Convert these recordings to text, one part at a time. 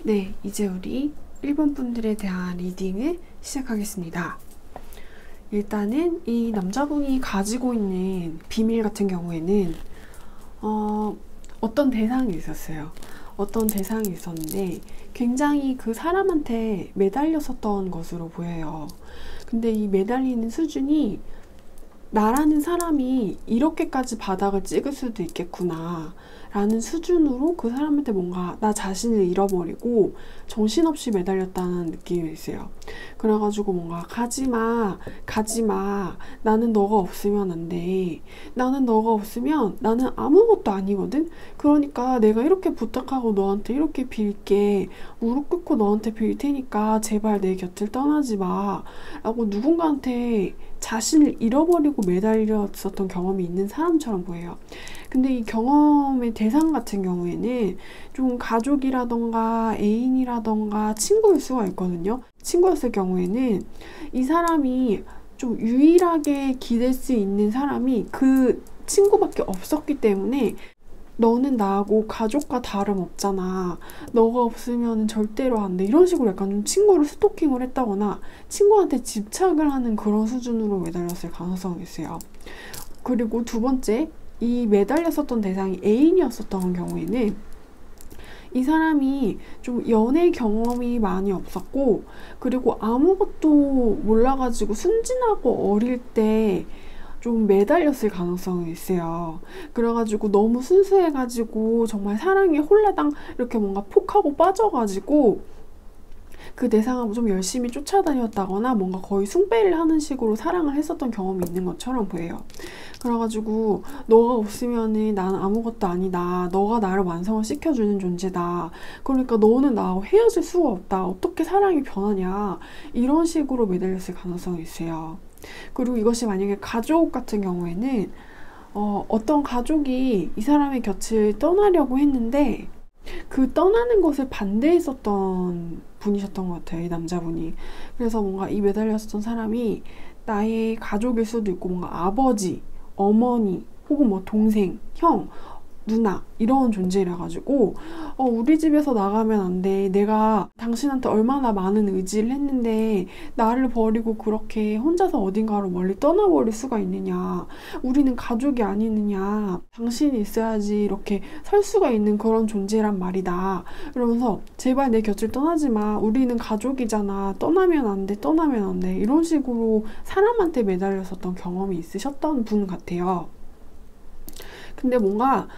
네, 이제 우리 일본 분들에 대한 리딩을 시작하겠습니다. 일단은 이 남자분이 가지고 있는 비밀 같은 경우에는 어떤 대상이 있었어요. 어떤 대상이 있었는데 굉장히 그 사람한테 매달렸었던 것으로 보여요. 근데 이 매달리는 수준이 나라는 사람이 이렇게까지 바닥을 찍을 수도 있겠구나 라는 수준으로 그 사람한테 뭔가 나 자신을 잃어버리고 정신없이 매달렸다는 느낌이 있어요. 그래가지고 뭔가 가지마 가지마, 나는 너가 없으면 안 돼, 나는 너가 없으면 나는 아무것도 아니거든, 그러니까 내가 이렇게 부탁하고 너한테 이렇게 빌게, 무릎 꿇고 너한테 빌 테니까 제발 내 곁을 떠나지 마 라고 누군가한테 자신을 잃어버리고 매달렸었던 경험이 있는 사람처럼 보여요. 근데 이 경험의 대상 같은 경우에는 좀 가족이라던가 애인이라던가 친구일 수가 있거든요. 친구였을 경우에는 이 사람이 좀 유일하게 기댈 수 있는 사람이 그 친구밖에 없었기 때문에 너는 나하고 가족과 다름없잖아, 너가 없으면 절대로 안 돼, 이런 식으로 약간 좀 친구를 스토킹을 했다거나 친구한테 집착을 하는 그런 수준으로 매달렸을 가능성이 있어요. 그리고 두 번째, 이 매달렸었던 대상이 애인이었었던 경우에는 이 사람이 좀 연애 경험이 많이 없었고, 그리고 아무것도 몰라가지고 순진하고 어릴 때 좀 매달렸을 가능성이 있어요. 그래가지고 너무 순수해가지고 정말 사랑에 홀라당 이렇게 뭔가 폭하고 빠져가지고 그 대상을 좀 열심히 쫓아다녔다거나 뭔가 거의 숭배를 하는 식으로 사랑을 했었던 경험이 있는 것처럼 보여요. 그래가지고 너가 없으면은 나는 아무것도 아니다, 너가 나를 완성을 시켜주는 존재다, 그러니까 너는 나하고 헤어질 수가 없다, 어떻게 사랑이 변하냐, 이런 식으로 매달렸을 가능성이 있어요. 그리고 이것이 만약에 가족 같은 경우에는 어떤 가족이 이 사람의 곁을 떠나려고 했는데 그 떠나는 것을 반대했었던 분이셨던 것 같아요, 이 남자분이. 그래서 뭔가 이 매달렸었던 사람이 나의 가족일 수도 있고 뭔가 아버지, 어머니, 혹은 뭐 동생, 형, 누나 이런 존재라 가지고 우리 집에서 나가면 안 돼, 내가 당신한테 얼마나 많은 의지를 했는데 나를 버리고 그렇게 혼자서 어딘가로 멀리 떠나버릴 수가 있느냐, 우리는 가족이 아니느냐, 당신이 있어야지 이렇게 설 수가 있는 그런 존재란 말이다, 이러면서 제발 내 곁을 떠나지 마, 우리는 가족이잖아, 떠나면 안 돼, 떠나면 안 돼, 이런 식으로 사람한테 매달렸었던 경험이 있으셨던 분 같아요. 근데 뭔가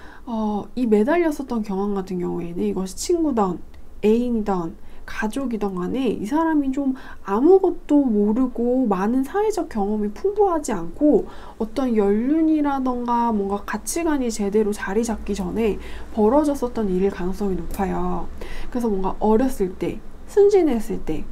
이 매달렸었던 경험 같은 경우에는 이것이 친구든 애인이든 가족이든 간에 이 사람이 좀 아무것도 모르고 많은 사회적 경험이 풍부하지 않고 어떤 연륜이라던가 뭔가 가치관이 제대로 자리 잡기 전에 벌어졌었던 일일 가능성이 높아요. 그래서 뭔가 어렸을 때, 순진했을 때,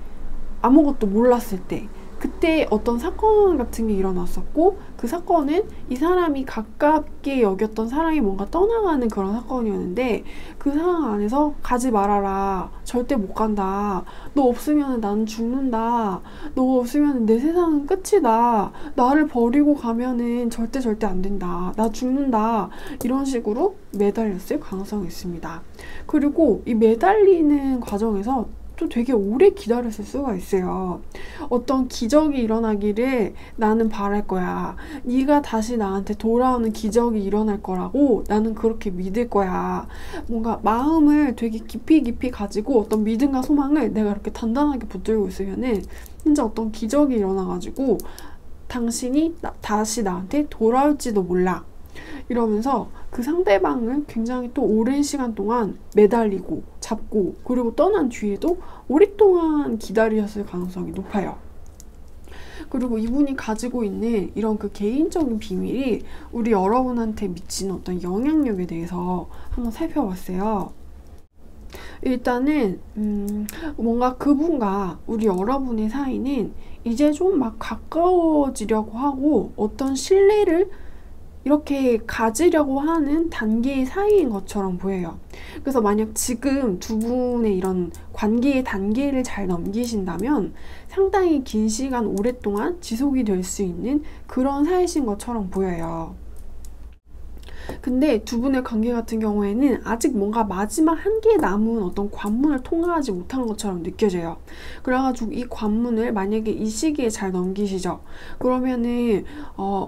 아무것도 몰랐을 때, 그때 어떤 사건 같은 게 일어났었고, 그 사건은 이 사람이 가깝게 여겼던 사람이 뭔가 떠나가는 그런 사건이었는데 그 상황 안에서 가지 말아라, 절대 못 간다, 너 없으면 나는 죽는다, 너 없으면 내 세상은 끝이다, 나를 버리고 가면은 절대 안 된다, 나 죽는다, 이런 식으로 매달렸을 가능성이 있습니다. 그리고 이 매달리는 과정에서 또 되게 오래 기다렸을 수가 있어요. 어떤 기적이 일어나기를 나는 바랄 거야. 네가 다시 나한테 돌아오는 기적이 일어날 거라고 나는 그렇게 믿을 거야. 뭔가 마음을 되게 깊이 깊이 가지고 어떤 믿음과 소망을 내가 이렇게 단단하게 붙들고 있으면은 진짜 어떤 기적이 일어나가지고 당신이 다시 나한테 돌아올지도 몰라. 이러면서 그 상대방을 굉장히 또 오랜 시간 동안 매달리고 잡고 그리고 떠난 뒤에도 오랫동안 기다리셨을 가능성이 높아요. 그리고 이분이 가지고 있는 이런 그 개인적인 비밀이 우리 여러분한테 미치는 어떤 영향력에 대해서 한번 살펴봤어요. 일단은 뭔가 그분과 우리 여러분의 사이는 이제 좀 막 가까워지려고 하고 어떤 신뢰를 이렇게 가지려고 하는 단계의 사이인 것처럼 보여요. 그래서 만약 지금 두 분의 이런 관계의 단계를 잘 넘기신다면 상당히 긴 시간 오랫동안 지속이 될 수 있는 그런 사이신 것처럼 보여요. 근데 두 분의 관계 같은 경우에는 아직 뭔가 마지막 한계 남은 어떤 관문을 통과하지 못한 것처럼 느껴져요. 그래가지고 이 관문을 만약에 이 시기에 잘 넘기시죠. 그러면은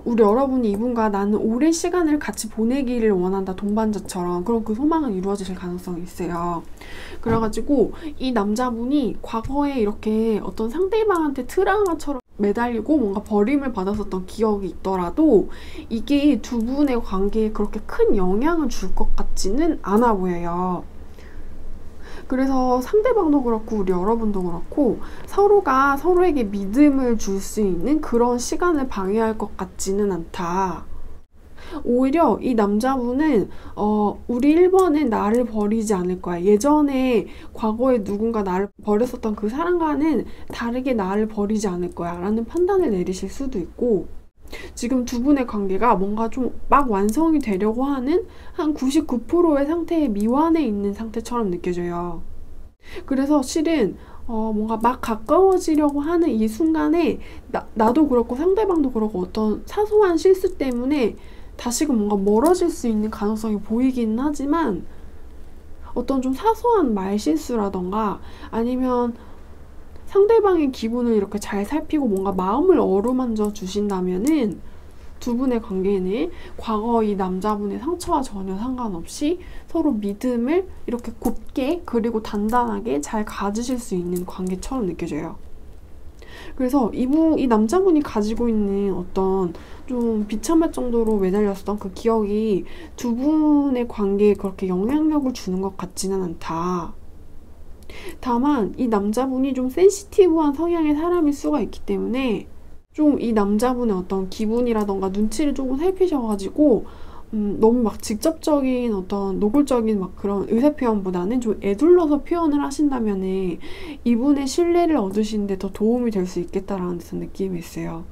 우리 여러분이 이분과 나는 오랜 시간을 같이 보내기를 원한다, 동반자처럼. 그럼 그 소망은 이루어질 가능성이 있어요. 그래가지고 이 남자분이 과거에 이렇게 어떤 상대방한테 트라우마처럼 매달리고 뭔가 버림을 받았었던 기억이 있더라도 이게 두 분의 관계에 그렇게 큰 영향을 줄 것 같지는 않아 보여요. 그래서 상대방도 그렇고 우리 여러분도 그렇고 서로가 서로에게 믿음을 줄 수 있는 그런 시간을 방해할 것 같지는 않다. 오히려 이 남자분은 우리 1번은 나를 버리지 않을 거야. 예전에 과거에 누군가 나를 버렸었던 그 사람과는 다르게 나를 버리지 않을 거야 라는 판단을 내리실 수도 있고, 지금 두 분의 관계가 뭔가 좀 막 완성이 되려고 하는 한 99%의 상태의 미완에 있는 상태처럼 느껴져요. 그래서 실은 뭔가 막 가까워지려고 하는 이 순간에 나도 그렇고 상대방도 그렇고 어떤 사소한 실수 때문에 다시금 뭔가 멀어질 수 있는 가능성이 보이긴 하지만 어떤 좀 사소한 말실수라던가 아니면 상대방의 기분을 이렇게 잘 살피고 뭔가 마음을 어루만져 주신다면은 두 분의 관계는 과거 이 남자분의 상처와 전혀 상관없이 서로 믿음을 이렇게 곱게 그리고 단단하게 잘 가지실 수 있는 관계처럼 느껴져요. 그래서 이 남자분이 가지고 있는 어떤 좀 비참할 정도로 매달렸었던 그 기억이 두 분의 관계에 그렇게 영향력을 주는 것 같지는 않다. 다만 이 남자분이 좀 센시티브한 성향의 사람일 수가 있기 때문에 좀 이 남자분의 어떤 기분이라던가 눈치를 조금 살피셔가지고 너무 막 직접적인 어떤 노골적인 막 그런 의사 표현보다는 좀 에둘러서 표현을 하신다면은 이분의 신뢰를 얻으시는데 더 도움이 될 수 있겠다라는 듯한 느낌이 있어요.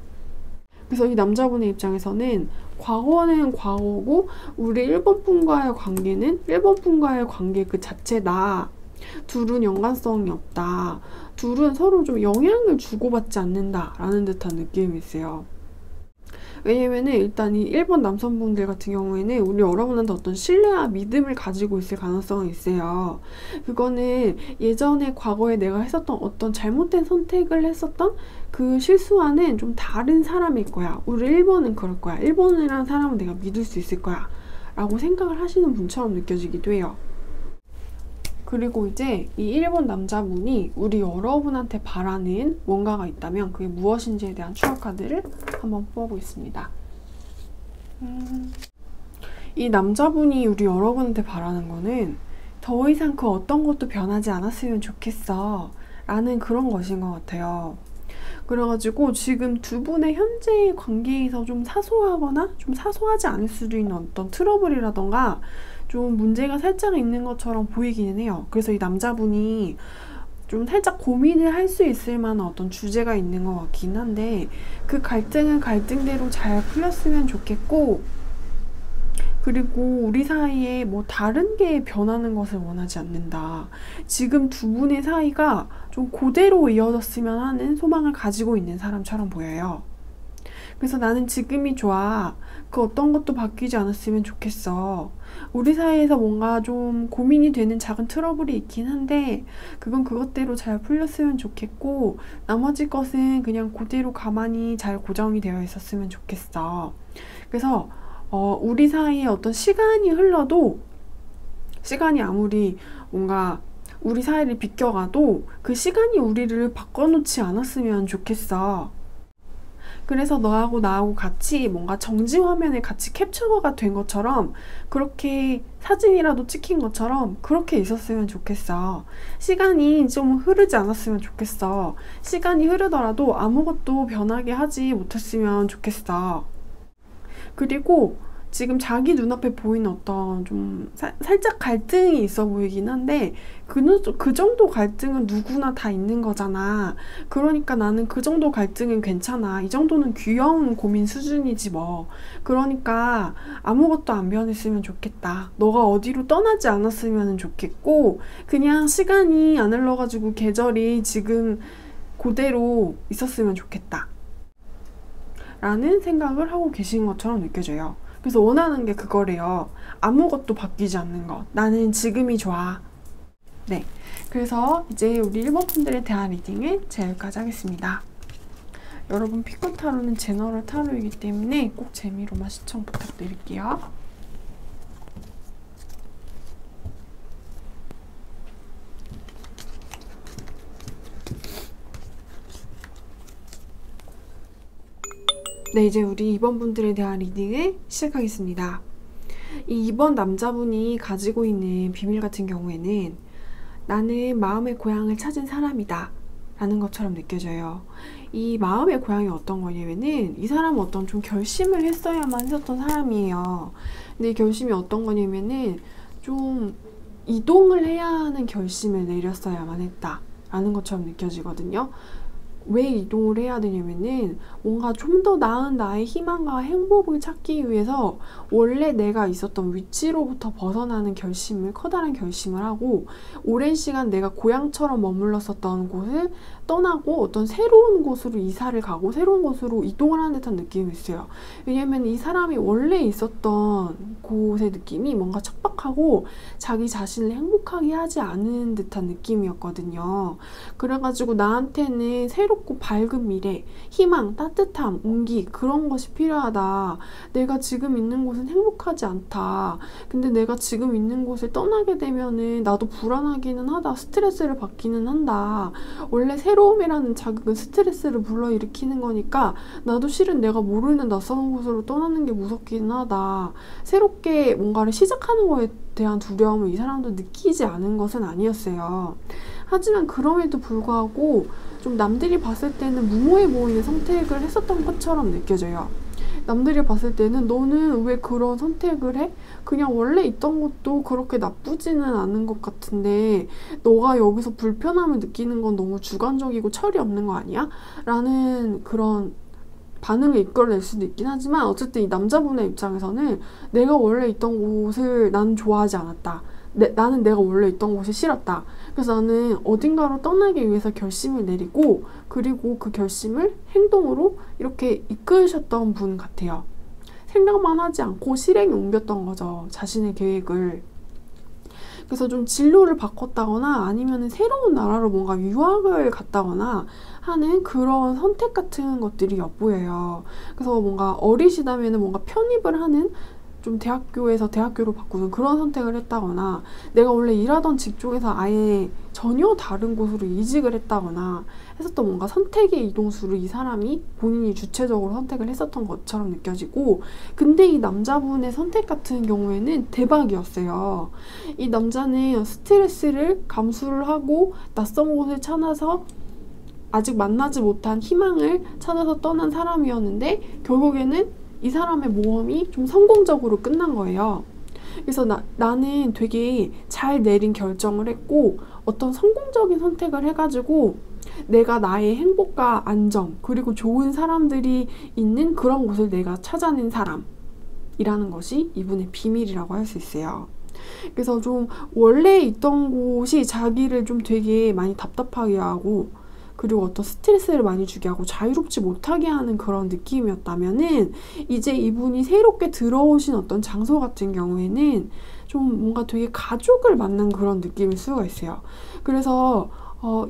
그래서 이 남자분의 입장에서는 과거는 과거고 우리 1번 분과의 관계는 1번 분과의 관계 그 자체다. 둘은 연관성이 없다. 둘은 서로 좀 영향을 주고받지 않는다라는 듯한 느낌이 있어요. 왜냐면은 일단 이 1번 남성분들 같은 경우에는 우리 여러분한테 어떤 신뢰와 믿음을 가지고 있을 가능성이 있어요. 그거는 예전에 과거에 내가 했었던 어떤 잘못된 선택을 했었던 그 실수와는 좀 다른 사람일 거야. 우리 1번은 그럴 거야. 1번이라는 사람은 내가 믿을 수 있을 거야 라고 생각을 하시는 분처럼 느껴지기도 해요. 그리고 이제 이 1번 남자분이 우리 여러분한테 바라는 뭔가가 있다면 그게 무엇인지에 대한 추억 카드를 한번 뽑아보겠습니다. 이 남자분이 우리 여러분한테 바라는 거는 더 이상 그 어떤 것도 변하지 않았으면 좋겠어 라는 그런 것인 것 같아요. 그래가지고 지금 두 분의 현재의 관계에서 좀 사소하거나 좀 사소하지 않을 수도 있는 어떤 트러블이라던가 좀 문제가 살짝 있는 것처럼 보이기는 해요. 그래서 이 남자분이 좀 살짝 고민을 할 수 있을 만한 어떤 주제가 있는 것 같긴 한데 그 갈등은 갈등대로 잘 풀렸으면 좋겠고, 그리고 우리 사이에 뭐 다른 게 변하는 것을 원하지 않는다. 지금 두 분의 사이가 좀 그대로 이어졌으면 하는 소망을 가지고 있는 사람처럼 보여요. 그래서 나는 지금이 좋아. 그 어떤 것도 바뀌지 않았으면 좋겠어. 우리 사이에서 뭔가 좀 고민이 되는 작은 트러블이 있긴 한데 그건 그것대로 잘 풀렸으면 좋겠고 나머지 것은 그냥 그대로 가만히 잘 고정이 되어 있었으면 좋겠어. 그래서 우리 사이에 어떤 시간이 흘러도 시간이 아무리 뭔가 우리 사이를 비껴가도 그 시간이 우리를 바꿔놓지 않았으면 좋겠어. 그래서 너하고 나하고 같이 뭔가 정지 화면에 같이 캡처가 된 것처럼 그렇게 사진이라도 찍힌 것처럼 그렇게 있었으면 좋겠어. 시간이 좀 흐르지 않았으면 좋겠어. 시간이 흐르더라도 아무것도 변하게 하지 못했으면 좋겠어. 그리고 지금 자기 눈앞에 보이는 어떤 좀 살짝 갈등이 있어 보이긴 한데 그 정도 갈등은 누구나 다 있는 거잖아. 그러니까 나는 그 정도 갈등은 괜찮아. 이 정도는 귀여운 고민 수준이지 뭐. 그러니까 아무것도 안 변했으면 좋겠다. 너가 어디로 떠나지 않았으면 좋겠고 그냥 시간이 안 흘러가지고 계절이 지금 그대로 있었으면 좋겠다. 라는 생각을 하고 계신 것처럼 느껴져요. 그래서 원하는 게 그거래요. 아무것도 바뀌지 않는 것. 나는 지금이 좋아. 네. 그래서 이제 우리 1번 분들에 대한 리딩을 제가 여기까지 하겠습니다. 여러분 피코 타로는 제너럴 타로이기 때문에 꼭 재미로만 시청 부탁드릴게요. 네, 이제 우리 2번 분들에 대한 리딩을 시작하겠습니다. 이 2번 남자분이 가지고 있는 비밀 같은 경우에는 나는 마음의 고향을 찾은 사람이다 라는 것처럼 느껴져요. 이 마음의 고향이 어떤 거냐면은 이 사람은 어떤 좀 결심을 했어야만 했었던 사람이에요. 근데 이 결심이 어떤 거냐면은 좀 이동을 해야 하는 결심을 내렸어야만 했다 라는 것처럼 느껴지거든요. 왜 이동을 해야 되냐면은 뭔가 좀 더 나은 나의 희망과 행복을 찾기 위해서 원래 내가 있었던 위치로부터 벗어나는 결심을, 커다란 결심을 하고 오랜 시간 내가 고향처럼 머물렀었던 곳을 떠나고 어떤 새로운 곳으로 이사를 가고 새로운 곳으로 이동을 하는 듯한 느낌이 있어요. 왜냐면 이 사람이 원래 있었던 곳의 느낌이 뭔가 척박하고 자기 자신을 행복하게 하지 않은 듯한 느낌이었거든요. 그래가지고 나한테는 새롭고 밝은 미래, 희망, 따뜻함, 온기 그런 것이 필요하다. 내가 지금 있는 곳은 행복하지 않다. 근데 내가 지금 있는 곳을 떠나게 되면은 나도 불안하기는 하다. 스트레스를 받기는 한다. 원래 새로움이라는 자극은 스트레스를 불러일으키는 거니까 나도 실은 내가 모르는 낯선 곳으로 떠나는 게 무섭기는 하다. 새롭게 뭔가를 시작하는 거에 대한 두려움을 이 사람도 느끼지 않은 것은 아니었어요. 하지만 그럼에도 불구하고 좀 남들이 봤을 때는 무모해 보이는 선택을 했었던 것처럼 느껴져요. 남들이 봤을 때는 너는 왜 그런 선택을 해? 그냥 원래 있던 것도 그렇게 나쁘지는 않은 것 같은데 너가 여기서 불편함을 느끼는 건 너무 주관적이고 철이 없는 거 아니야? 라는 그런 반응을 이끌어낼 수도 있긴 하지만 어쨌든 이 남자분의 입장에서는 내가 원래 있던 곳을 나는 좋아하지 않았다. 나는 내가 원래 있던 곳이 싫었다. 그래서 나는 어딘가로 떠나기 위해서 결심을 내리고 그리고 그 결심을 행동으로 이렇게 이끄셨던 분 같아요. 생각만 하지 않고 실행에 옮겼던 거죠. 자신의 계획을. 그래서 좀 진로를 바꿨다거나 아니면 새로운 나라로 뭔가 유학을 갔다거나 하는 그런 선택 같은 것들이 엿보여요. 그래서 뭔가 어리시다면 뭔가 편입을 하는 좀 대학교에서 대학교로 바꾸는 그런 선택을 했다거나 내가 원래 일하던 직종에서 아예 전혀 다른 곳으로 이직을 했다거나 했었던 뭔가 선택의 이동수를 이 사람이 본인이 주체적으로 선택을 했었던 것처럼 느껴지고 근데 이 남자분의 선택 같은 경우에는 대박이었어요. 이 남자는 스트레스를 감수를 하고 낯선 곳을 찾아서 아직 만나지 못한 희망을 찾아서 떠난 사람이었는데 결국에는 이 사람의 모험이 좀 성공적으로 끝난 거예요. 그래서 나는 되게 잘 내린 결정을 했고 어떤 성공적인 선택을 해가지고 내가 나의 행복과 안정 그리고 좋은 사람들이 있는 그런 곳을 내가 찾아낸 사람이라는 것이 이분의 비밀이라고 할 수 있어요. 그래서 좀 원래 있던 곳이 자기를 좀 되게 많이 답답하게 하고 그리고 어떤 스트레스를 많이 주게 하고 자유롭지 못하게 하는 그런 느낌이었다면은 이제 이분이 새롭게 들어오신 어떤 장소 같은 경우에는 좀 뭔가 되게 가족을 만난 그런 느낌일 수가 있어요. 그래서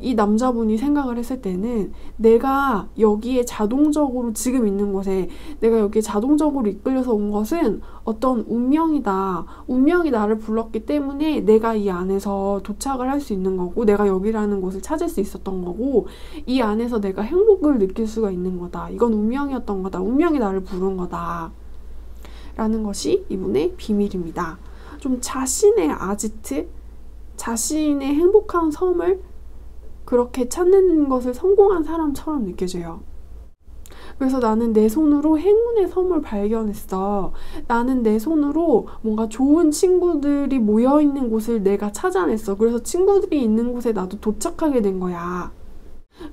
이 남자분이 생각을 했을 때는 내가 여기에 자동적으로 지금 있는 곳에 내가 여기에 자동적으로 이끌려서 온 것은 어떤 운명이다. 운명이 나를 불렀기 때문에 내가 이 안에서 도착을 할 수 있는 거고 내가 여기라는 곳을 찾을 수 있었던 거고 이 안에서 내가 행복을 느낄 수가 있는 거다. 이건 운명이었던 거다. 운명이 나를 부른 거다. 라는 것이 이분의 비밀입니다. 좀 자신의 아지트, 자신의 행복한 섬을 그렇게 찾는 것을 성공한 사람처럼 느껴져요. 그래서 나는 내 손으로 행운의 섬을 발견했어. 나는 내 손으로 뭔가 좋은 친구들이 모여있는 곳을 내가 찾아냈어. 그래서 친구들이 있는 곳에 나도 도착하게 된 거야.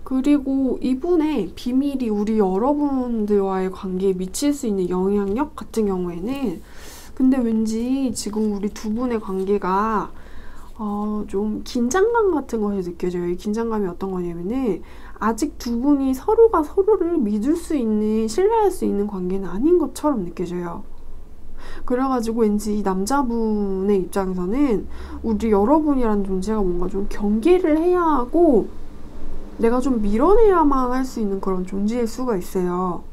그리고 이분의 비밀이 우리 여러분들과의 관계에 미칠 수 있는 영향력 같은 경우에는 근데 왠지 지금 우리 두 분의 관계가 좀 긴장감 같은 것이 느껴져요. 이 긴장감이 어떤 거냐면은 아직 두 분이 서로가 서로를 믿을 수 있는, 신뢰할 수 있는 관계는 아닌 것처럼 느껴져요. 그래가지고 왠지 이 남자분의 입장에서는 우리 여러분이라는 존재가 뭔가 좀 경계를 해야 하고 내가 좀 밀어내야만 할 수 있는 그런 존재일 수가 있어요.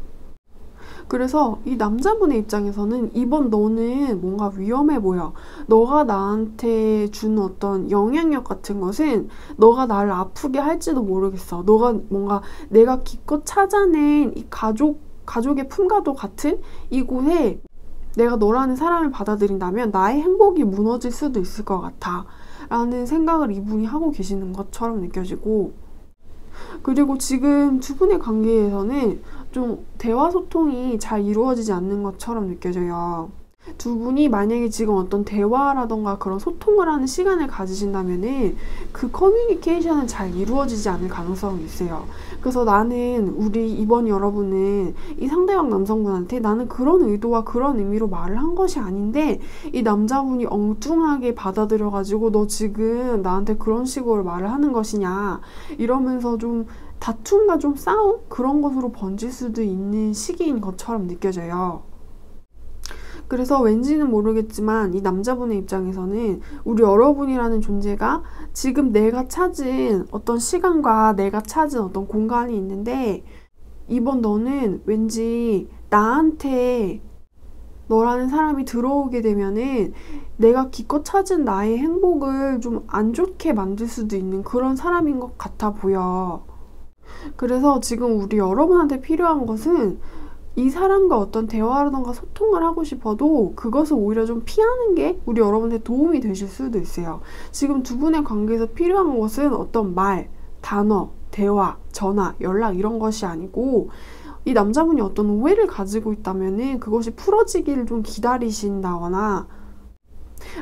그래서 이 남자분의 입장에서는 이번 너는 뭔가 위험해 보여. 너가 나한테 준 어떤 영향력 같은 것은 너가 나를 아프게 할지도 모르겠어. 너가 뭔가 내가 기껏 찾아낸 이 가족의 품과도 같은 이곳에 내가 너라는 사람을 받아들인다면 나의 행복이 무너질 수도 있을 것 같아. 라는 생각을 이분이 하고 계시는 것처럼 느껴지고 그리고 지금 두 분의 관계에서는 좀 대화 소통이 잘 이루어지지 않는 것처럼 느껴져요. 두 분이 만약에 지금 어떤 대화라던가 그런 소통을 하는 시간을 가지신다면은 그 커뮤니케이션은 잘 이루어지지 않을 가능성이 있어요. 그래서 나는 우리 이번 여러분은 이 상대방 남성분한테 나는 그런 의도와 그런 의미로 말을 한 것이 아닌데 이 남자분이 엉뚱하게 받아들여가지고 너 지금 나한테 그런 식으로 말을 하는 것이냐 이러면서 좀 다툼과 좀 싸움? 그런 것으로 번질 수도 있는 시기인 것처럼 느껴져요. 그래서 왠지는 모르겠지만 이 남자분의 입장에서는 우리 여러분이라는 존재가 지금 내가 찾은 어떤 시간과 내가 찾은 어떤 공간이 있는데 이번 너는 왠지 나한테 너라는 사람이 들어오게 되면은 내가 기껏 찾은 나의 행복을 좀 안 좋게 만들 수도 있는 그런 사람인 것 같아 보여. 그래서 지금 우리 여러분한테 필요한 것은 이 사람과 어떤 대화라던가 소통을 하고 싶어도 그것을 오히려 좀 피하는 게 우리 여러분한테 도움이 되실 수도 있어요. 지금 두 분의 관계에서 필요한 것은 어떤 말, 단어, 대화, 전화, 연락 이런 것이 아니고 이 남자분이 어떤 오해를 가지고 있다면은 그것이 풀어지기를 좀 기다리신다거나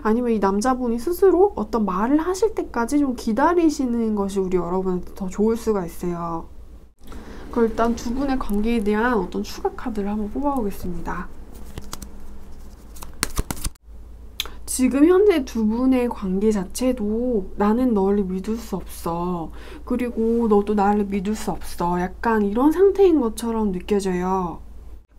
아니면 이 남자분이 스스로 어떤 말을 하실 때까지 좀 기다리시는 것이 우리 여러분한테 더 좋을 수가 있어요. 그럼 일단 두 분의 관계에 대한 어떤 추가 카드를 한번 뽑아보겠습니다. 지금 현재 두 분의 관계 자체도 나는 너를 믿을 수 없어. 그리고 너도 나를 믿을 수 없어. 약간 이런 상태인 것처럼 느껴져요.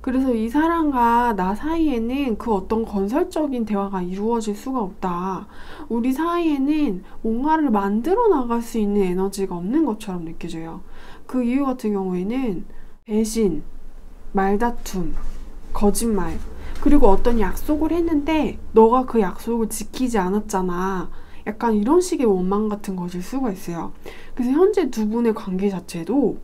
그래서 이 사람과 나 사이에는 그 어떤 건설적인 대화가 이루어질 수가 없다. 우리 사이에는 뭔가를 만들어 나갈 수 있는 에너지가 없는 것처럼 느껴져요. 그 이유 같은 경우에는 배신, 말다툼, 거짓말, 그리고 어떤 약속을 했는데 너가 그 약속을 지키지 않았잖아. 약간 이런 식의 원망 같은 것일 수가 있어요. 그래서 현재 두 분의 관계 자체도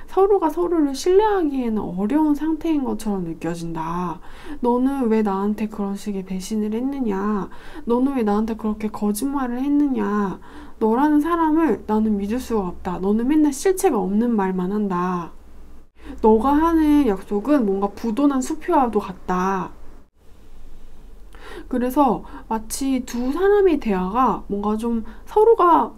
서로가 서로를 신뢰하기에는 어려운 상태인 것처럼 느껴진다. 너는 왜 나한테 그런 식의 배신을 했느냐? 너는 왜 나한테 그렇게 거짓말을 했느냐? 너라는 사람을 나는 믿을 수가 없다. 너는 맨날 실체가 없는 말만 한다. 너가 하는 약속은 뭔가 부도난 수표와도 같다. 그래서 마치 두 사람의 대화가 뭔가 좀 서로가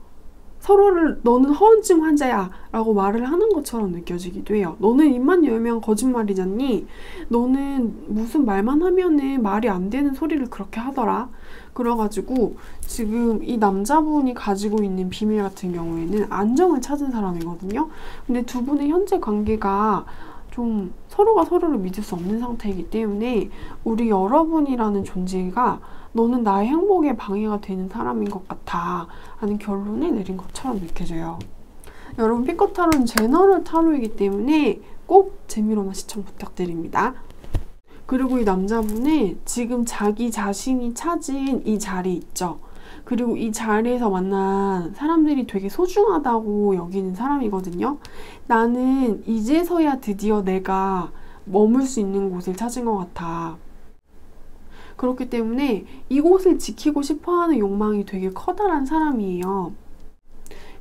서로를 너는 허언증 환자야 라고 말을 하는 것처럼 느껴지기도 해요. 너는 입만 열면 거짓말이잖니? 너는 무슨 말만 하면은 말이 안 되는 소리를 그렇게 하더라. 그래가지고 지금 이 남자분이 가지고 있는 비밀 같은 경우에는 안정을 찾은 사람이거든요. 근데 두 분의 현재 관계가 좀 서로가 서로를 믿을 수 없는 상태이기 때문에 우리 여러분이라는 존재가 너는 나의 행복에 방해가 되는 사람인 것 같아 하는 결론을 내린 것처럼 느껴져요. 여러분, 피커 타로는 제너럴 타로이기 때문에 꼭 재미로만 시청 부탁드립니다. 그리고 이 남자분은 지금 자기 자신이 찾은 이 자리 있죠. 그리고 이 자리에서 만난 사람들이 되게 소중하다고 여기는 사람이거든요. 나는 이제서야 드디어 내가 머물 수 있는 곳을 찾은 것 같아. 그렇기 때문에 이곳을 지키고 싶어하는 욕망이 되게 커다란 사람이에요.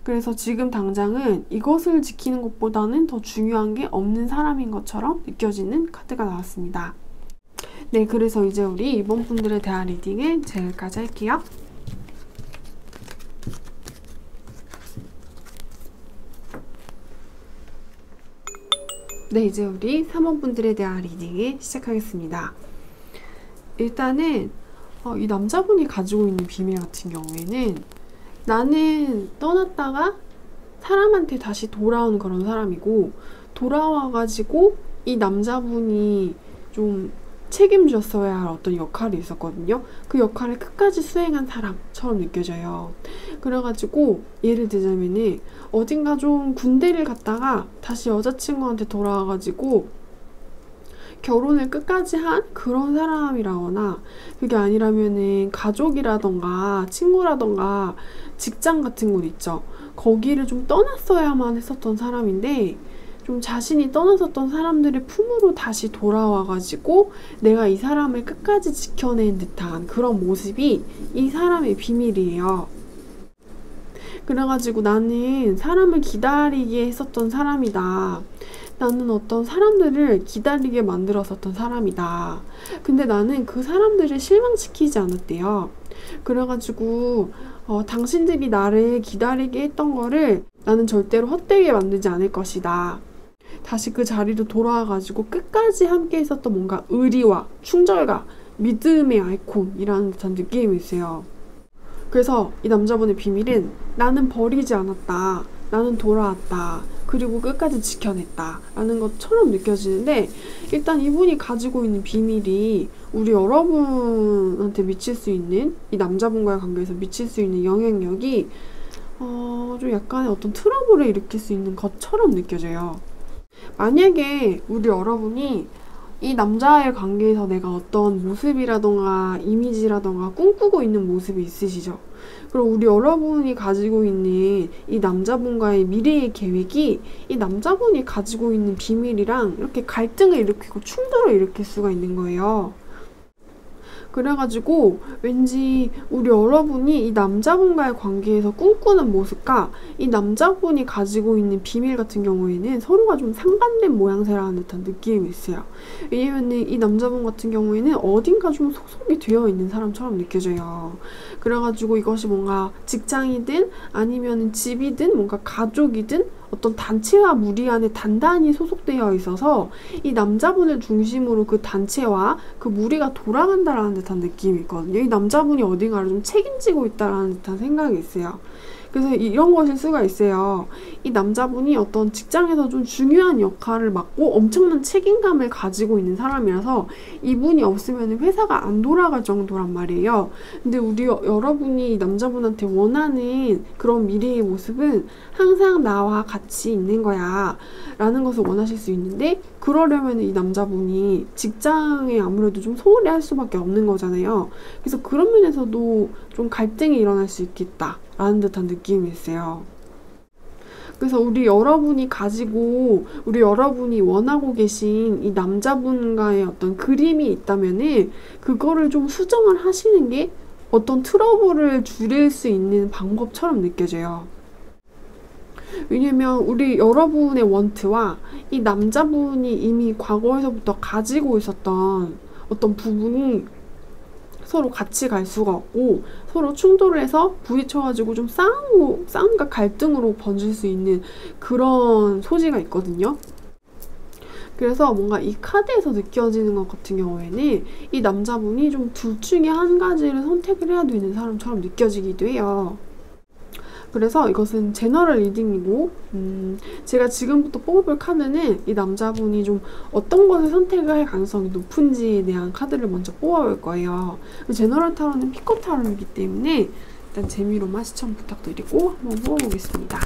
그래서 지금 당장은 이것을 지키는 것보다는 더 중요한 게 없는 사람인 것처럼 느껴지는 카드가 나왔습니다. 네, 그래서 이제 우리 이번 분들에 대한 리딩은 제일까지 할게요. 네, 이제 우리 3번 분들에 대한 리딩을 시작하겠습니다. 일단은 이 남자분이 가지고 있는 비밀 같은 경우에는 나는 떠났다가 사람한테 다시 돌아오는 그런 사람이고, 돌아와가지고 이 남자분이 좀 책임졌어야 할 어떤 역할이 있었거든요. 그 역할을 끝까지 수행한 사람처럼 느껴져요. 그래가지고 예를 들자면은 어딘가 좀 군대를 갔다가 다시 여자친구한테 돌아와가지고 결혼을 끝까지 한 그런 사람이라거나, 그게 아니라면은 가족이라던가 친구라던가 직장 같은 곳 있죠. 거기를 좀 떠났어야만 했었던 사람인데, 좀 자신이 떠났었던 사람들의 품으로 다시 돌아와가지고 내가 이 사람을 끝까지 지켜낸 듯한 그런 모습이 이 사람의 비밀이에요. 그래가지고 나는 사람을 기다리게 했었던 사람이다. 나는 어떤 사람들을 기다리게 만들었었던 사람이다. 근데 나는 그 사람들을 실망시키지 않았대요. 그래가지고 당신들이 나를 기다리게 했던 거를 나는 절대로 헛되게 만들지 않을 것이다. 다시 그 자리로 돌아와가지고 끝까지 함께 했었던 뭔가 의리와 충절과 믿음의 아이콘이라는 듯한 느낌이 있어요. 그래서 이 남자분의 비밀은 나는 버리지 않았다. 나는 돌아왔다. 그리고 끝까지 지켜냈다. 라는 것처럼 느껴지는데, 일단 이분이 가지고 있는 비밀이 우리 여러분한테 미칠 수 있는, 이 남자분과의 관계에서 미칠 수 있는 영향력이 좀 약간의 어떤 트러블을 일으킬 수 있는 것처럼 느껴져요. 만약에 우리 여러분이 이 남자의 관계에서 내가 어떤 모습이라던가 이미지라던가 꿈꾸고 있는 모습이 있으시죠? 그럼 우리 여러분이 가지고 있는 이 남자분과의 미래의 계획이 이 남자분이 가지고 있는 비밀이랑 이렇게 갈등을 일으키고 충돌을 일으킬 수가 있는 거예요. 그래가지고 왠지 우리 여러분이 이 남자분과의 관계에서 꿈꾸는 모습과 이 남자분이 가지고 있는 비밀 같은 경우에는 서로가 좀 상반된 모양새라는 듯한 느낌이 있어요. 왜냐면은 이 남자분 같은 경우에는 어딘가 좀 소속이 되어 있는 사람처럼 느껴져요. 그래가지고 이것이 뭔가 직장이든 아니면 집이든 뭔가 가족이든 어떤 단체와 무리 안에 단단히 소속되어 있어서 이 남자분을 중심으로 그 단체와 그 무리가 돌아간다라는 듯한 느낌이 있거든요. 이 남자분이 어딘가를 좀 책임지고 있다라는 듯한 생각이 있어요. 그래서 이런 것일 수가 있어요. 이 남자분이 어떤 직장에서 좀 중요한 역할을 맡고 엄청난 책임감을 가지고 있는 사람이라서 이분이 없으면 회사가 안 돌아갈 정도란 말이에요. 근데 우리 여러분이 이 남자분한테 원하는 그런 미래의 모습은 항상 나와 같이 있는 거야 라는 것을 원하실 수 있는데, 그러려면 이 남자분이 직장에 아무래도 좀 소홀히 할 수밖에 없는 거잖아요. 그래서 그런 면에서도 좀 갈등이 일어날 수 있겠다 라는 듯한 느낌이 있어요. 그래서 우리 여러분이 원하고 계신 이 남자분과의 어떤 그림이 있다면은 그거를 좀 수정을 하시는 게 어떤 트러블을 줄일 수 있는 방법처럼 느껴져요. 왜냐면 우리 여러분의 원트와 이 남자분이 이미 과거에서부터 가지고 있었던 어떤 부분이 서로 같이 갈 수가 없고 서로 충돌을 해서 부딪혀가지고 좀 싸움과 갈등으로 번질 수 있는 그런 소지가 있거든요. 그래서 뭔가 이 카드에서 느껴지는 것 같은 경우에는 이 남자분이 좀 둘 중에 한 가지를 선택을 해야 되는 사람처럼 느껴지기도 해요. 그래서 이것은 제너럴 리딩이고 제가 지금부터 뽑아볼 카드는 이 남자분이 좀 어떤 것을 선택을 할 가능성이 높은지에 대한 카드를 먼저 뽑아볼 거예요. 제너럴 타로는 피커 타로이기 때문에 일단 재미로만 시청 부탁드리고 한번 뽑아보겠습니다.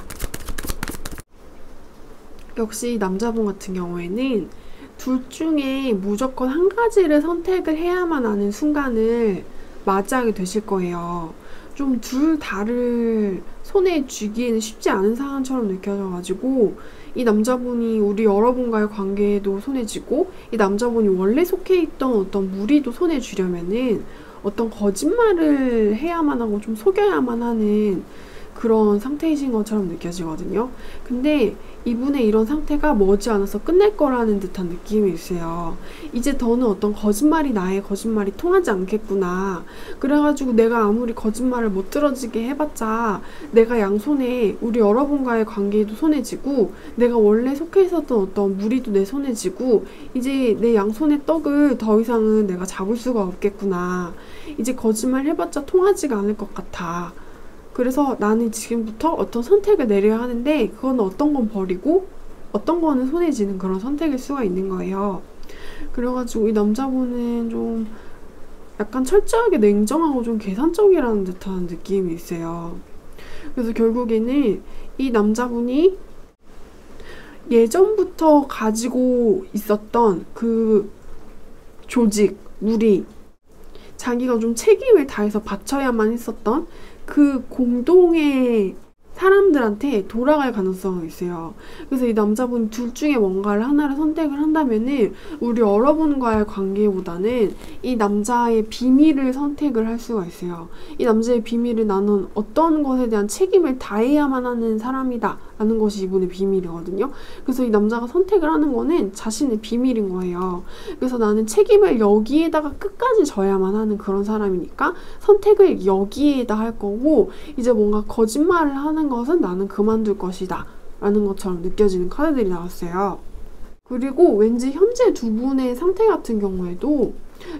역시 이 남자분 같은 경우에는 둘 중에 무조건 한 가지를 선택을 해야만 하는 순간을 맞이하게 되실 거예요. 좀 둘 다를 손에 쥐기에는 쉽지 않은 상황처럼 느껴져가지고 이 남자분이 우리 여러분과의 관계에도 손에 쥐고 이 남자분이 원래 속해 있던 어떤 무리도 손에 쥐려면은 어떤 거짓말을 해야만 하고 좀 속여야만 하는 그런 상태이신 것처럼 느껴지거든요. 근데 이분의 이런 상태가 머지않아서 끝날 거라는 듯한 느낌이 있어요. 이제 더는 어떤 거짓말이 나의 거짓말이 통하지 않겠구나. 그래가지고 내가 아무리 거짓말을 못 들어지게 해봤자 내가 양손에 우리 여러분과의 관계에도 손에 쥐고 내가 원래 속해 있었던 어떤 무리도 내 손에 쥐고 이제 내 양손의 떡을 더 이상은 내가 잡을 수가 없겠구나. 이제 거짓말 해봤자 통하지가 않을 것 같아. 그래서 나는 지금부터 어떤 선택을 내려야 하는데 그건 어떤 건 버리고 어떤 거는 손에 쥐는 그런 선택일 수가 있는 거예요. 그래가지고 이 남자분은 좀 약간 철저하게 냉정하고 좀 계산적이라는 듯한 느낌이 있어요. 그래서 결국에는 이 남자분이 예전부터 가지고 있었던 그 조직, 무리, 자기가 좀 책임을 다해서 바쳐야만 했었던 그 공동의 사람들한테 돌아갈 가능성이 있어요. 그래서 이 남자분 둘 중에 뭔가를 하나를 선택을 한다면은 우리 여러분과의 관계보다는 이 남자의 비밀을 선택을 할 수가 있어요. 이 남자의 비밀은 나는 어떤 것에 대한 책임을 다해야만 하는 사람이다 라는 것이 이분의 비밀이거든요. 그래서 이 남자가 선택을 하는 거는 자신의 비밀인 거예요. 그래서 나는 책임을 여기에다가 끝까지 져야만 하는 그런 사람이니까 선택을 여기에다 할 거고 이제 뭔가 거짓말을 하는 것은 나는 그만둘 것이다 라는 것처럼 느껴지는 카드들이 나왔어요. 그리고 왠지 현재 두 분의 상태 같은 경우에도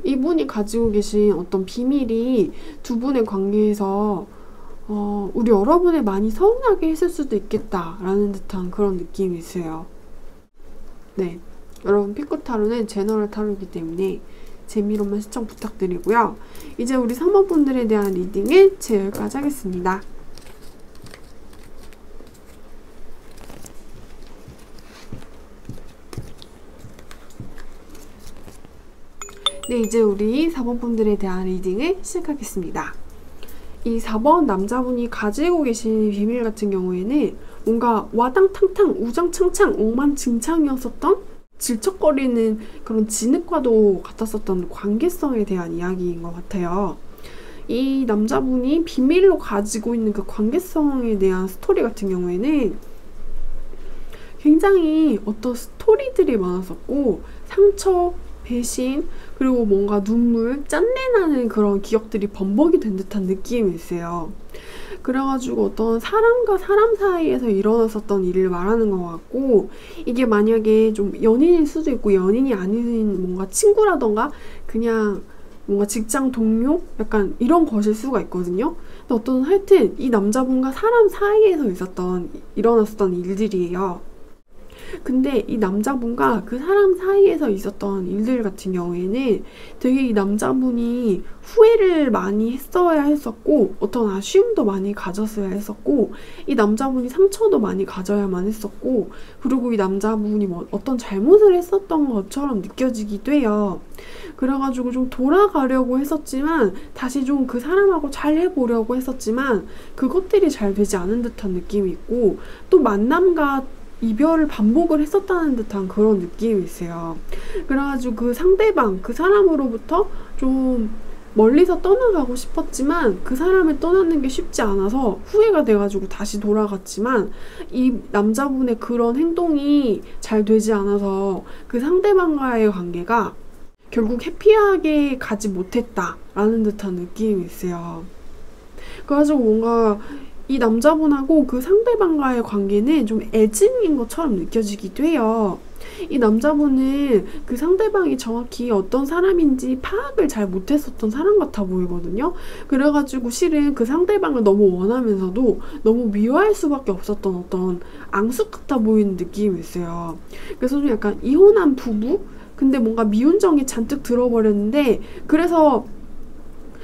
이분이 가지고 계신 어떤 비밀이 두 분의 관계에서 우리 여러분을 많이 서운하게 했을 수도 있겠다 라는 듯한 그런 느낌이 있어요. 네, 여러분 피커 타로는 제너럴 타로이기 때문에 재미로만 시청 부탁드리고요. 이제 우리 3번분들에 대한 리딩을 제 여기까지 하겠습니다. 네, 이제 우리 4번 분들에 대한 리딩을 시작하겠습니다. 이 4번 남자분이 가지고 계신 비밀 같은 경우에는 뭔가 와당탕탕 우장창창 엉망진창이었었던 질척거리는 그런 진흙과도 같았었던 관계성에 대한 이야기인 것 같아요. 이 남자분이 비밀로 가지고 있는 그 관계성에 대한 스토리 같은 경우에는 굉장히 어떤 스토리들이 많았었고 상처, 배신, 그리고 뭔가 눈물, 짠내나는 그런 기억들이 범벅이 된 듯한 느낌이 있어요. 그래가지고 어떤 사람과 사람 사이에서 일어났었던 일을 말하는 것 같고 이게 만약에 좀 연인일 수도 있고 연인이 아닌 뭔가 친구라던가 그냥 뭔가 직장 동료? 약간 이런 것일 수가 있거든요. 근데 어떤 하여튼 이 남자분과 사람 사이에서 일어났었던 일들이에요. 근데 이 남자분과 그 사람 사이에서 있었던 일들 같은 경우에는 되게 이 남자분이 후회를 많이 했어야 했었고 어떤 아쉬움도 많이 가졌어야 했었고 이 남자분이 상처도 많이 가져야만 했었고 그리고 이 남자분이 뭐 어떤 잘못을 했었던 것처럼 느껴지기도 해요. 그래가지고 좀 돌아가려고 했었지만 다시 좀 그 사람하고 잘 해보려고 했었지만 그것들이 잘 되지 않은 듯한 느낌이 있고 또 만남과 이별을 반복을 했었다는 듯한 그런 느낌이 있어요. 그래가지고 그 상대방, 그 사람으로부터 좀 멀리서 떠나가고 싶었지만 그 사람을 떠나는 게 쉽지 않아서 후회가 돼가지고 다시 돌아갔지만 이 남자분의 그런 행동이 잘 되지 않아서 그 상대방과의 관계가 결국 해피하게 가지 못했다라는 듯한 느낌이 있어요. 그래가지고 뭔가 이 남자분하고 그 상대방과의 관계는 좀 애증인 것처럼 느껴지기도 해요. 이 남자분은 그 상대방이 정확히 어떤 사람인지 파악을 잘 못했었던 사람 같아 보이거든요. 그래가지고 실은 그 상대방을 너무 원하면서도 너무 미워할 수밖에 없었던 어떤 앙숙 같아 보이는 느낌이 있어요. 그래서 좀 약간 이혼한 부부? 근데 뭔가 미운정이 잔뜩 들어버렸는데, 그래서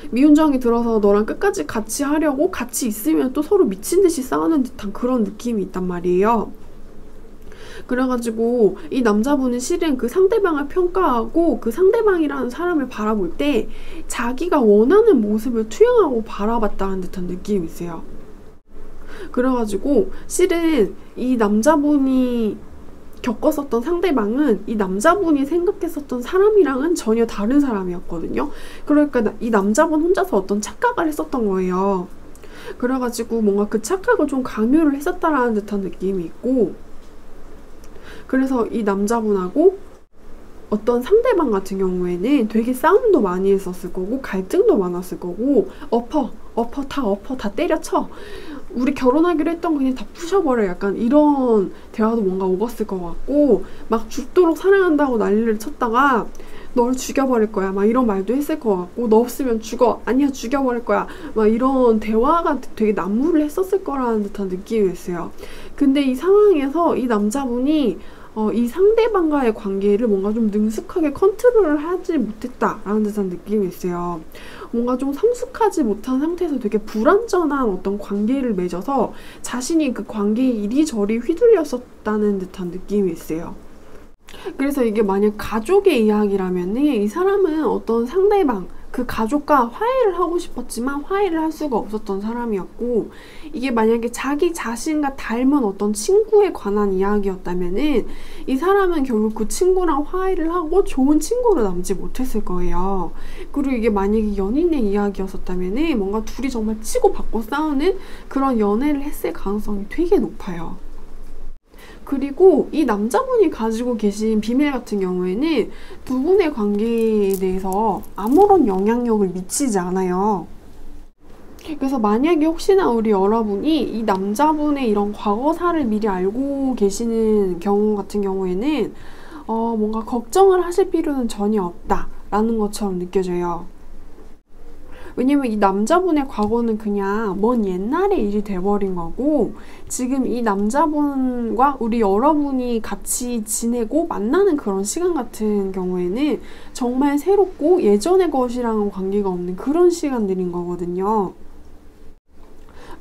미운정이 들어서 너랑 끝까지 같이 하려고 같이 있으면 또 서로 미친 듯이 싸우는 듯한 그런 느낌이 있단 말이에요. 그래가지고 이 남자분은 실은 그 상대방을 평가하고 그 상대방이라는 사람을 바라볼 때 자기가 원하는 모습을 투영하고 바라봤다는 듯한 느낌이 있어요. 그래가지고 실은 이 남자분이 겪었었던 상대방은 이 남자분이 생각했었던 사람이랑은 전혀 다른 사람이었거든요. 그러니까 이 남자분 혼자서 어떤 착각을 했었던 거예요. 그래가지고 뭔가 그 착각을 좀 강요를 했었다라는 듯한 느낌이 있고, 그래서 이 남자분하고 어떤 상대방 같은 경우에는 되게 싸움도 많이 했었을 거고 갈등도 많았을 거고, 엎어 다 때려쳐, 우리 결혼하기로 했던 거 그냥 다 부셔버려, 약간 이런 대화도 뭔가 오갔을 것 같고, 막 죽도록 사랑한다고 난리를 쳤다가 널 죽여버릴 거야 막 이런 말도 했을 것 같고, 너 없으면 죽어, 아니야 죽여버릴 거야, 막 이런 대화가 되게 난무를 했었을 거라는 듯한 느낌이 있어요. 근데 이 상황에서 이 남자분이 이 상대방과의 관계를 뭔가 좀 능숙하게 컨트롤을 하지 못했다라는 듯한 느낌이 있어요. 뭔가 좀 성숙하지 못한 상태에서 되게 불완전한 어떤 관계를 맺어서 자신이 그 관계에 이리저리 휘둘렸었다는 듯한 느낌이 있어요. 그래서 이게 만약 가족의 이야기라면 이 사람은 어떤 상대방, 그 가족과 화해를 하고 싶었지만 화해를 할 수가 없었던 사람이었고, 이게 만약에 자기 자신과 닮은 어떤 친구에 관한 이야기였다면은 이 사람은 결국 그 친구랑 화해를 하고 좋은 친구로 남지 못했을 거예요. 그리고 이게 만약에 연인의 이야기였었다면은 뭔가 둘이 정말 치고받고 싸우는 그런 연애를 했을 가능성이 되게 높아요. 그리고 이 남자분이 가지고 계신 비밀 같은 경우에는 두 분의 관계에 대해서 아무런 영향력을 미치지 않아요. 그래서 만약에 혹시나 우리 여러분이 이 남자분의 이런 과거사를 미리 알고 계시는 경우 같은 경우에는 뭔가 걱정을 하실 필요는 전혀 없다라는 것처럼 느껴져요. 왜냐면 이 남자분의 과거는 그냥 먼 옛날의 일이 돼버린 거고, 지금 이 남자분과 우리 여러분이 같이 지내고 만나는 그런 시간 같은 경우에는 정말 새롭고 예전의 것이랑은 관계가 없는 그런 시간들인 거거든요.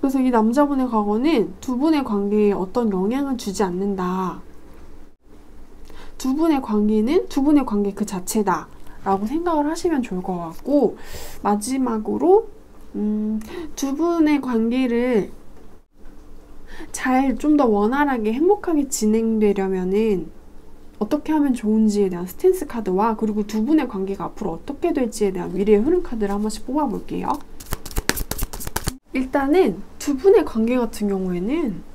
그래서 이 남자분의 과거는 두 분의 관계에 어떤 영향을 주지 않는다. 두 분의 관계는 두 분의 관계 그 자체다 라고 생각을 하시면 좋을 것 같고, 마지막으로 두 분의 관계를 잘 좀 더 원활하게 행복하게 진행되려면은 어떻게 하면 좋은지에 대한 스탠스 카드와, 그리고 두 분의 관계가 앞으로 어떻게 될지에 대한 미래의 흐름 카드를 한 번씩 뽑아볼게요. 일단은 두 분의 관계 같은 경우에는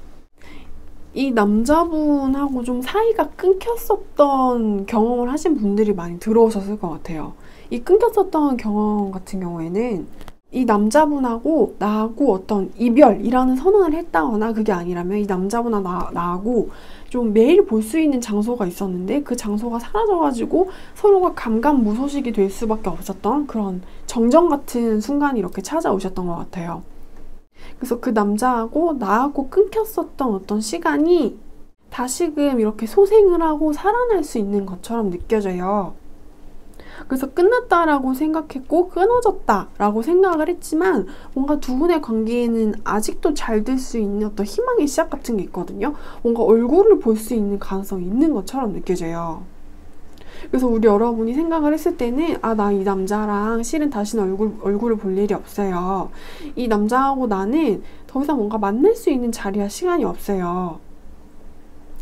이 남자분하고 좀 사이가 끊겼었던 경험을 하신 분들이 많이 들어오셨을 것 같아요. 이 끊겼었던 경험 같은 경우에는 이 남자분하고 나하고 어떤 이별이라는 선언을 했다거나, 그게 아니라면 이 남자분하고 나하고 좀 매일 볼 수 있는 장소가 있었는데 그 장소가 사라져가지고 서로가 감감무소식이 될 수밖에 없었던 그런 정전 같은 순간이 이렇게 찾아오셨던 것 같아요. 그래서 그 남자하고 나하고 끊겼었던 어떤 시간이 다시금 이렇게 소생을 하고 살아날 수 있는 것처럼 느껴져요. 그래서 끝났다라고 생각했고 끊어졌다라고 생각을 했지만 뭔가 두 분의 관계에는 아직도 잘 될 수 있는 어떤 희망의 시작 같은 게 있거든요. 뭔가 얼굴을 볼 수 있는 가능성이 있는 것처럼 느껴져요. 그래서 우리 여러분이 생각을 했을 때는 나 이 남자랑 실은 다시는 얼굴을 볼 일이 없어요. 이 남자하고 나는 더 이상 뭔가 만날 수 있는 자리와 시간이 없어요.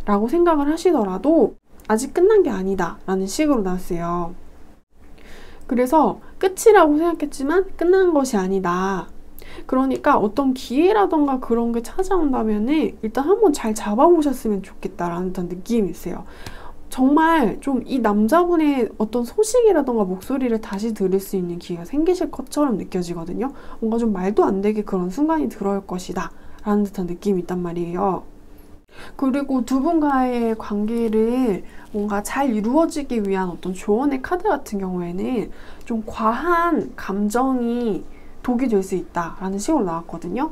라고 생각을 하시더라도 아직 끝난 게 아니다 라는 식으로 나왔어요. 그래서 끝이라고 생각했지만 끝난 것이 아니다. 그러니까 어떤 기회라던가 그런 게 찾아온다면은 일단 한번 잘 잡아보셨으면 좋겠다라는 느낌이 있어요. 정말 좀 이 남자분의 어떤 소식이라던가 목소리를 다시 들을 수 있는 기회가 생기실 것처럼 느껴지거든요. 뭔가 좀 말도 안 되게 그런 순간이 들어올 것이다 라는 듯한 느낌이 있단 말이에요. 그리고 두 분과의 관계를 뭔가 잘 이루어지기 위한 어떤 조언의 카드 같은 경우에는 좀 과한 감정이 독이 될 수 있다라는 식으로 나왔거든요.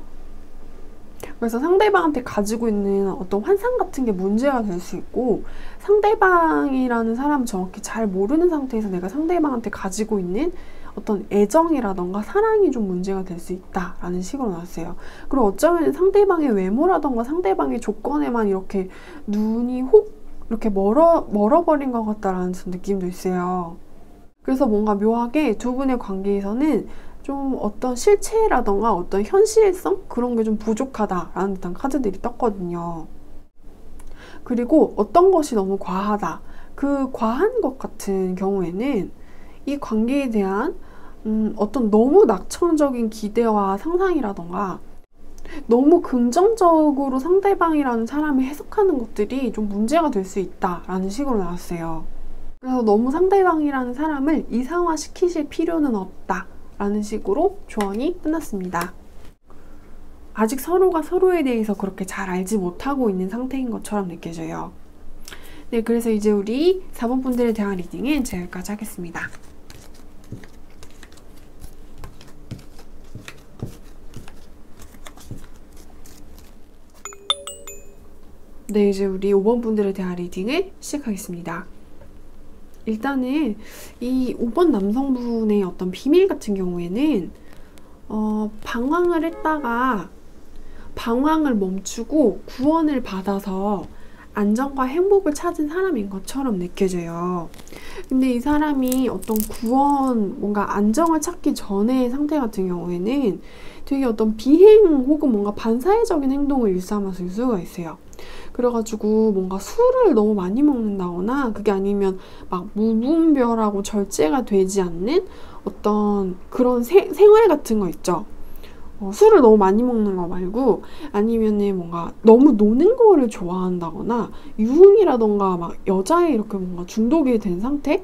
그래서 상대방한테 가지고 있는 어떤 환상 같은 게 문제가 될 수 있고, 상대방이라는 사람 정확히 잘 모르는 상태에서 내가 상대방한테 가지고 있는 어떤 애정이라던가 사랑이 좀 문제가 될 수 있다라는 식으로 나왔어요. 그리고 어쩌면 상대방의 외모라던가 상대방의 조건에만 이렇게 눈이 혹 이렇게 멀어버린 것 같다라는 느낌도 있어요. 그래서 뭔가 묘하게 두 분의 관계에서는 좀 어떤 실체라던가 어떤 현실성? 그런 게 좀 부족하다라는 듯한 카드들이 떴거든요. 그리고 어떤 것이 너무 과하다. 그 과한 것 같은 경우에는 이 관계에 대한 어떤 너무 낙천적인 기대와 상상이라던가 너무 긍정적으로 상대방이라는 사람이 해석하는 것들이 좀 문제가 될 수 있다라는 식으로 나왔어요. 그래서 너무 상대방이라는 사람을 이상화시키실 필요는 없다 라는 식으로 조언이 끝났습니다. 아직 서로가 서로에 대해서 그렇게 잘 알지 못하고 있는 상태인 것처럼 느껴져요. 네, 그래서 이제 우리 4번 분들에 대한 리딩은 제가 여기까지 하겠습니다. 네, 이제 우리 5번 분들에 대한 리딩을 시작하겠습니다. 일단은 이 5번 남성분의 어떤 비밀 같은 경우에는 방황을 했다가 방황을 멈추고 구원을 받아서 안정과 행복을 찾은 사람인 것처럼 느껴져요. 근데 이 사람이 어떤 구원, 뭔가 안정을 찾기 전의 상태 같은 경우에는 되게 어떤 비행 혹은 뭔가 반사회적인 행동을 일삼았을 수가 있어요. 그래가지고 뭔가 술을 너무 많이 먹는다거나 그게 아니면 막 무분별하고 절제가 되지 않는 어떤 그런 생활 같은 거 있죠. 술을 너무 많이 먹는 거 말고 아니면은 뭔가 너무 노는 거를 좋아한다거나 유흥이라던가 막 여자에 이렇게 뭔가 중독이 된 상태?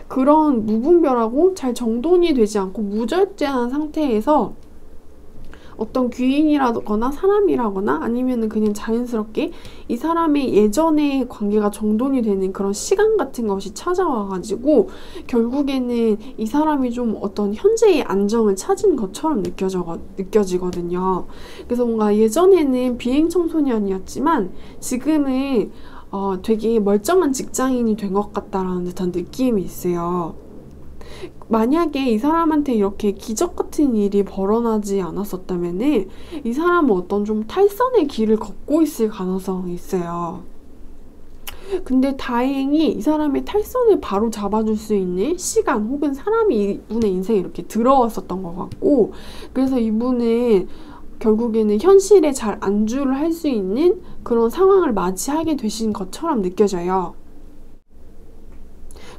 그런 무분별하고 잘 정돈이 되지 않고 무절제한 상태에서 어떤 귀인이라거나 사람이라거나 아니면은 그냥 자연스럽게 이 사람의 예전의 관계가 정돈이 되는 그런 시간 같은 것이 찾아와가지고 결국에는 이 사람이 좀 어떤 현재의 안정을 찾은 것처럼 느껴지거든요. 그래서 뭔가 예전에는 비행 청소년이었지만 지금은 되게 멀쩡한 직장인이 된 것 같다라는 듯한 느낌이 있어요. 만약에 이 사람한테 이렇게 기적 같은 일이 벌어나지 않았었다면은 이 사람은 어떤 좀 탈선의 길을 걷고 있을 가능성이 있어요. 근데 다행히 이 사람의 탈선을 바로 잡아줄 수 있는 시간 혹은 사람이 이분의 인생에 이렇게 들어왔었던 것 같고, 그래서 이분은 결국에는 현실에 잘 안주를 할 수 있는 그런 상황을 맞이하게 되신 것처럼 느껴져요.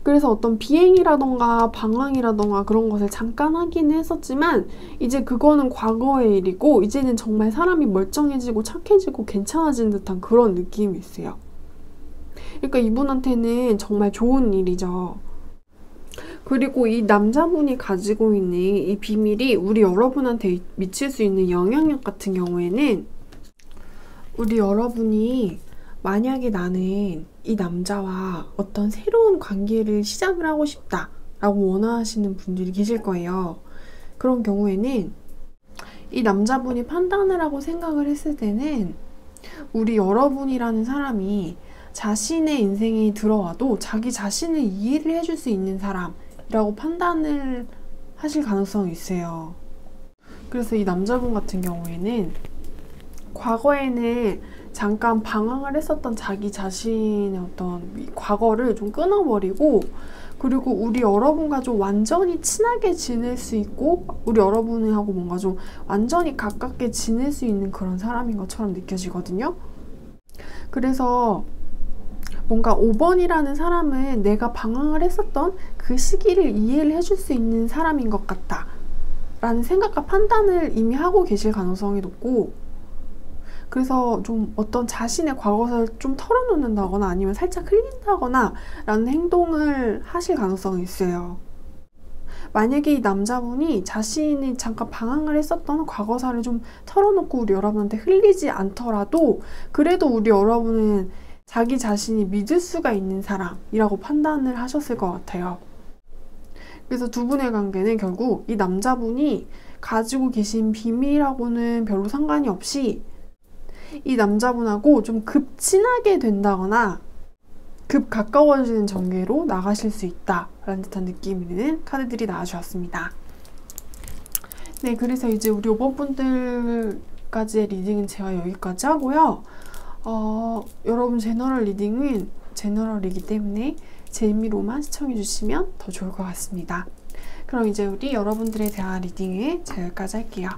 그래서 어떤 비행이라던가 방황이라던가 그런 것을 잠깐 하기는 했었지만 이제 그거는 과거의 일이고 이제는 정말 사람이 멀쩡해지고 착해지고 괜찮아진 듯한 그런 느낌이 있어요. 그러니까 이분한테는 정말 좋은 일이죠. 그리고 이 남자분이 가지고 있는 이 비밀이 우리 여러분한테 미칠 수 있는 영향력 같은 경우에는 우리 여러분이 만약에 나는 이 남자와 어떤 새로운 관계를 시작을 하고 싶다 라고 원하시는 분들이 계실 거예요. 그런 경우에는 이 남자분이 판단을 하고 생각을 했을 때는 우리 여러분이라는 사람이 자신의 인생에 들어와도 자기 자신을 이해를 해줄 수 있는 사람이라고 판단을 하실 가능성이 있어요. 그래서 이 남자분 같은 경우에는 과거에는 잠깐 방황을 했었던 자기 자신의 어떤 과거를 좀 끊어버리고, 그리고 우리 여러분과 좀 완전히 친하게 지낼 수 있고 우리 여러분하고 뭔가 좀 완전히 가깝게 지낼 수 있는 그런 사람인 것처럼 느껴지거든요. 그래서 뭔가 5번이라는 사람은 내가 방황을 했었던 그 시기를 이해를 해줄 수 있는 사람인 것 같다 라는 생각과 판단을 이미 하고 계실 가능성이 높고, 그래서 좀 어떤 자신의 과거사를 좀 털어놓는다거나 아니면 살짝 흘린다거나 라는 행동을 하실 가능성이 있어요. 만약에 이 남자분이 자신이 잠깐 방황을 했었던 과거사를 좀 털어놓고 우리 여러분한테 흘리지 않더라도 그래도 우리 여러분은 자기 자신이 믿을 수가 있는 사람이라고 판단을 하셨을 것 같아요. 그래서 두 분의 관계는 결국 이 남자분이 가지고 계신 비밀하고는 별로 상관이 없이 이 남자분하고 좀 급 친하게 된다거나 급 가까워지는 전개로 나가실 수 있다라는 듯한 느낌이 드는 카드들이 나와주었습니다. 네, 그래서 이제 우리 5번 분들까지의 리딩은 제가 여기까지 하고요. 여러분 제너럴 리딩은 제너럴이기 때문에 재미로만 시청해주시면 더 좋을 것 같습니다. 그럼 이제 우리 여러분들에 대한 리딩을 제가 여기까지 할게요.